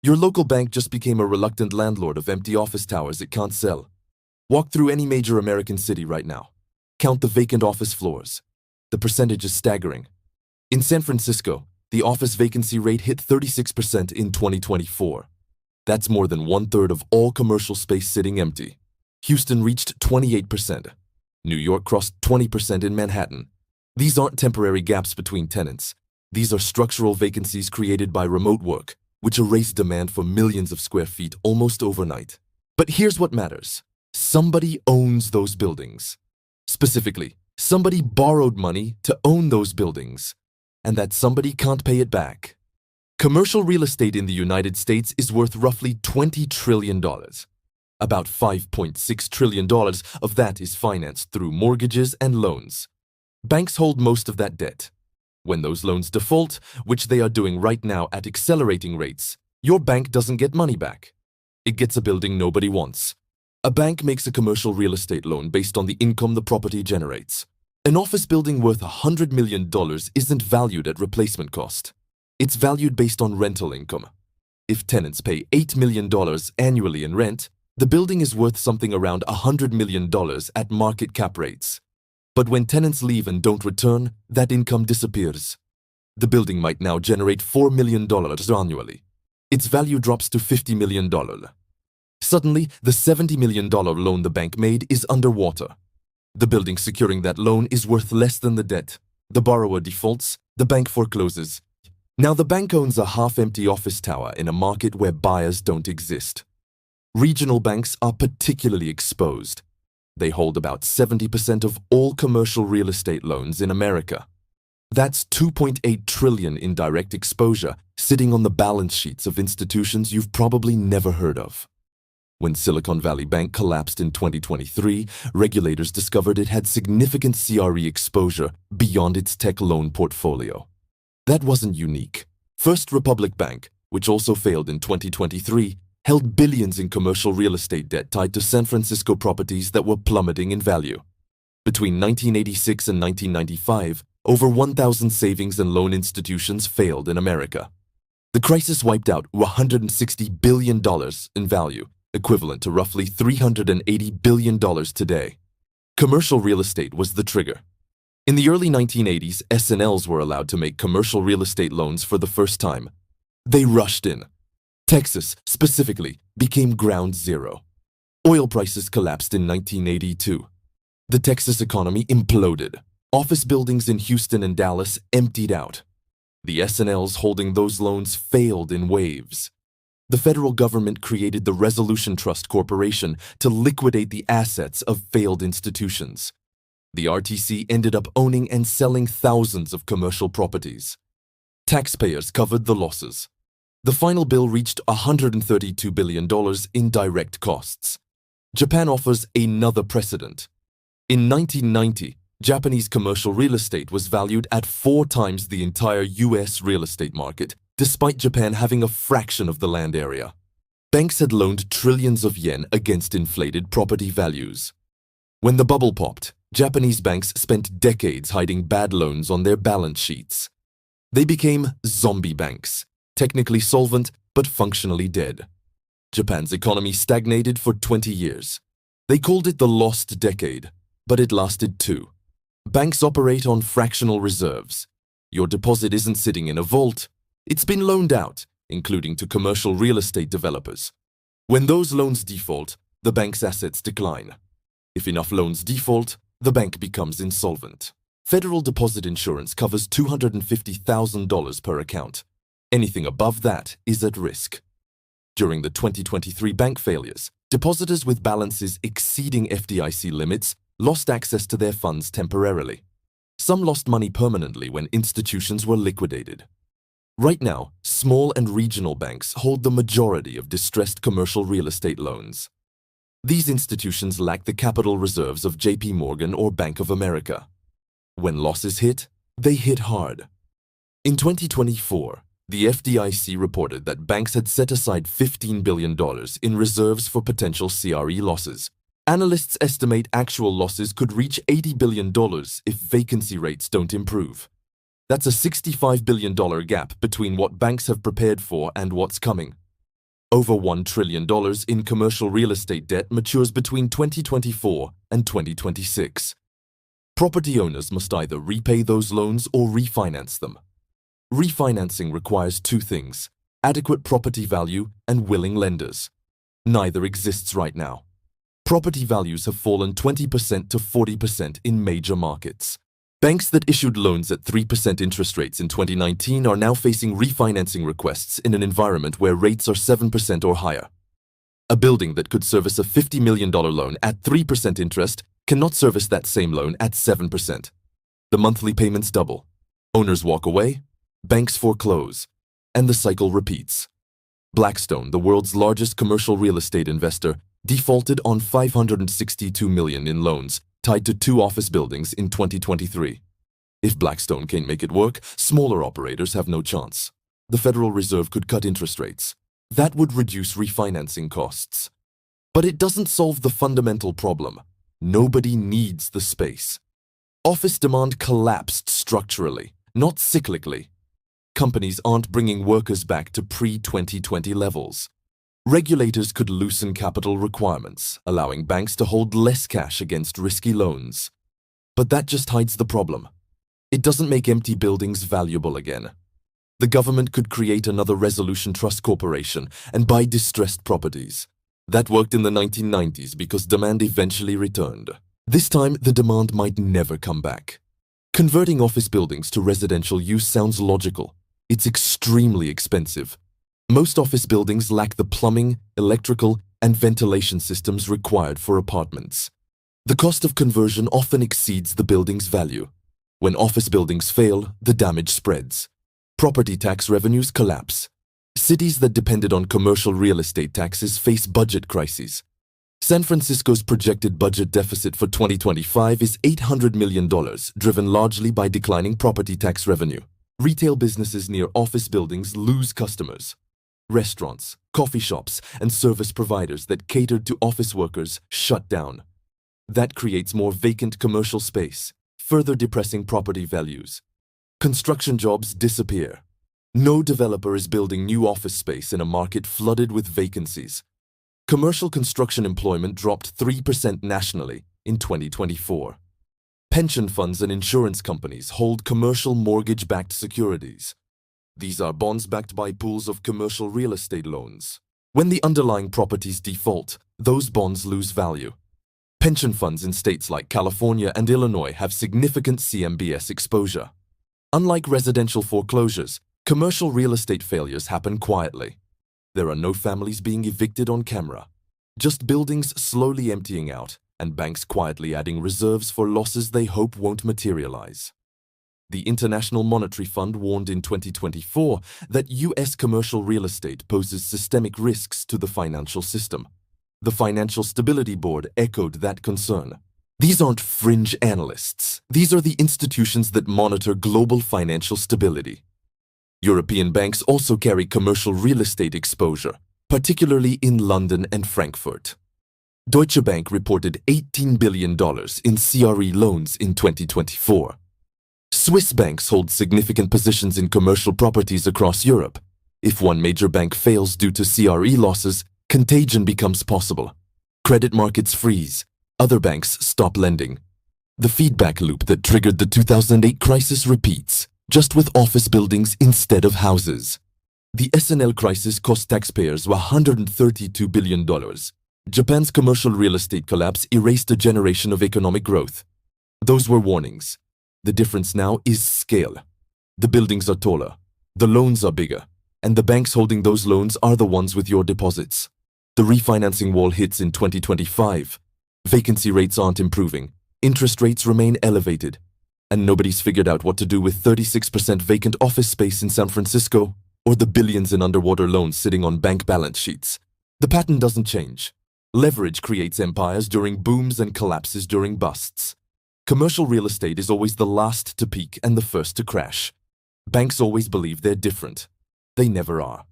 Your local bank just became a reluctant landlord of empty office towers it can't sell. Walk through any major American city right now. Count the vacant office floors. The percentage is staggering. In San Francisco, the office vacancy rate hit 36% in 2024. That's more than one-third of all commercial space sitting empty. Houston reached 28%. New York crossed 20% in Manhattan. These aren't temporary gaps between tenants. These are structural vacancies created by remote work, which erase demand for millions of square feet almost overnight. But here's what matters. Somebody owns those buildings. Specifically, somebody borrowed money to own those buildings, and that somebody can't pay it back. Commercial real estate in the United States is worth roughly $20 trillion. About $5.6 trillion of that is financed through mortgages and loans. Banks hold most of that debt. When those loans default, which they are doing right now at accelerating rates, your bank doesn't get money back. It gets a building nobody wants. A bank makes a commercial real estate loan based on the income the property generates. An office building worth $100 million isn't valued at replacement cost. It's valued based on rental income. If tenants pay $8 million annually in rent, the building is worth something around $100 million at market cap rates. But when tenants leave and don't return, that income disappears. The building might now generate $4 million annually. Its value drops to $50 million. Suddenly, the $70 million loan the bank made is underwater. The building securing that loan is worth less than the debt. The borrower defaults, the bank forecloses. Now the bank owns a half-empty office tower in a market where buyers don't exist. Regional banks are particularly exposed. They hold about 70% of all commercial real estate loans in America. That's $2.8 trillion in direct exposure sitting on the balance sheets of institutions you've probably never heard of. When Silicon Valley Bank collapsed in 2023, regulators discovered it had significant CRE exposure beyond its tech loan portfolio. That wasn't unique. First Republic Bank, which also failed in 2023, held billions in commercial real estate debt tied to San Francisco properties that were plummeting in value. Between 1986 and 1995, over 1,000 savings and loan institutions failed in America. The crisis wiped out $160 billion in value, equivalent to roughly $380 billion today. Commercial real estate was the trigger. In the early 1980s, S&Ls were allowed to make commercial real estate loans for the first time. They rushed in. Texas, specifically, became ground zero. Oil prices collapsed in 1982. The Texas economy imploded. Office buildings in Houston and Dallas emptied out. The S&Ls holding those loans failed in waves. The federal government created the Resolution Trust Corporation to liquidate the assets of failed institutions. The RTC ended up owning and selling thousands of commercial properties. Taxpayers covered the losses. The final bill reached $132 billion in direct costs. Japan offers another precedent. In 1990, Japanese commercial real estate was valued at 4 times the entire US real estate market, despite Japan having a fraction of the land area. Banks had loaned trillions of yen against inflated property values. When the bubble popped, Japanese banks spent decades hiding bad loans on their balance sheets. They became zombie banks, technically solvent but functionally dead. Japan's economy stagnated for 20 years. They called it the lost decade, but it lasted 2. Banks operate on fractional reserves. Your deposit isn't sitting in a vault. It's been loaned out, including to commercial real estate developers. When those loans default, the bank's assets decline. If enough loans default, the bank becomes insolvent. Federal deposit insurance covers $250,000 per account. Anything above that is at risk. During the 2023 bank failures, depositors with balances exceeding FDIC limits lost access to their funds temporarily. Some lost money permanently when institutions were liquidated. Right now, small and regional banks hold the majority of distressed commercial real estate loans. These institutions lack the capital reserves of JP Morgan or Bank of America. When losses hit, they hit hard. In 2024, the FDIC reported that banks had set aside $15 billion in reserves for potential CRE losses. Analysts estimate actual losses could reach $80 billion if vacancy rates don't improve. That's a $65 billion gap between what banks have prepared for and what's coming. Over $1 trillion in commercial real estate debt matures between 2024 and 2026. Property owners must either repay those loans or refinance them. Refinancing requires two things: adequate property value and willing lenders. Neither exists right now. Property values have fallen 20% to 40% in major markets. Banks that issued loans at 3% interest rates in 2019 are now facing refinancing requests in an environment where rates are 7% or higher. A building that could service a $50 million loan at 3% interest cannot service that same loan at 7%. The monthly payments double. Owners walk away, banks foreclose, and the cycle repeats. Blackstone, the world's largest commercial real estate investor, defaulted on $562 million in loans tied to 2 office buildings in 2023. If Blackstone can't make it work, smaller operators have no chance. The Federal Reserve could cut interest rates. That would reduce refinancing costs. But it doesn't solve the fundamental problem. Nobody needs the space. Office demand collapsed structurally, not cyclically. Companies aren't bringing workers back to pre-2020 levels. Regulators could loosen capital requirements, allowing banks to hold less cash against risky loans. But that just hides the problem. It doesn't make empty buildings valuable again. The government could create another resolution trust corporation and buy distressed properties. That worked in the 1990s because demand eventually returned. This time, the demand might never come back. Converting office buildings to residential use sounds logical. It's extremely expensive. Most office buildings lack the plumbing, electrical, and ventilation systems required for apartments. The cost of conversion often exceeds the building's value. When office buildings fail, the damage spreads. Property tax revenues collapse. Cities that depended on commercial real estate taxes face budget crises. San Francisco's projected budget deficit for 2025 is $800 million, driven largely by declining property tax revenue. Retail businesses near office buildings lose customers. Restaurants, coffee shops, and service providers that catered to office workers shut down. That creates more vacant commercial space, further depressing property values. Construction jobs disappear. No developer is building new office space in a market flooded with vacancies. Commercial construction employment dropped 3% nationally in 2024. Pension funds and insurance companies hold commercial mortgage-backed securities. These are bonds backed by pools of commercial real estate loans. When the underlying properties default, those bonds lose value. Pension funds in states like California and Illinois have significant CMBS exposure. Unlike residential foreclosures, commercial real estate failures happen quietly. There are no families being evicted on camera, just buildings slowly emptying out and banks quietly adding reserves for losses they hope won't materialize. The International Monetary Fund warned in 2024 that U.S. commercial real estate poses systemic risks to the financial system. The Financial Stability Board echoed that concern. These aren't fringe analysts. These are the institutions that monitor global financial stability. European banks also carry commercial real estate exposure, particularly in London and Frankfurt. Deutsche Bank reported $18 billion in CRE loans in 2024. Swiss banks hold significant positions in commercial properties across Europe. If one major bank fails due to CRE losses, contagion becomes possible. Credit markets freeze. Other banks stop lending. The feedback loop that triggered the 2008 crisis repeats, just with office buildings instead of houses. The SNL crisis cost taxpayers $132 billion. Japan's commercial real estate collapse erased a generation of economic growth. Those were warnings. The difference now is scale. The buildings are taller, the loans are bigger, and the banks holding those loans are the ones with your deposits. The refinancing wall hits in 2025. Vacancy rates aren't improving, interest rates remain elevated, and nobody's figured out what to do with 36% vacant office space in San Francisco or the billions in underwater loans sitting on bank balance sheets. The pattern doesn't change. Leverage creates empires during booms and collapses during busts. Commercial real estate is always the last to peak and the first to crash. Banks always believe they're different. They never are.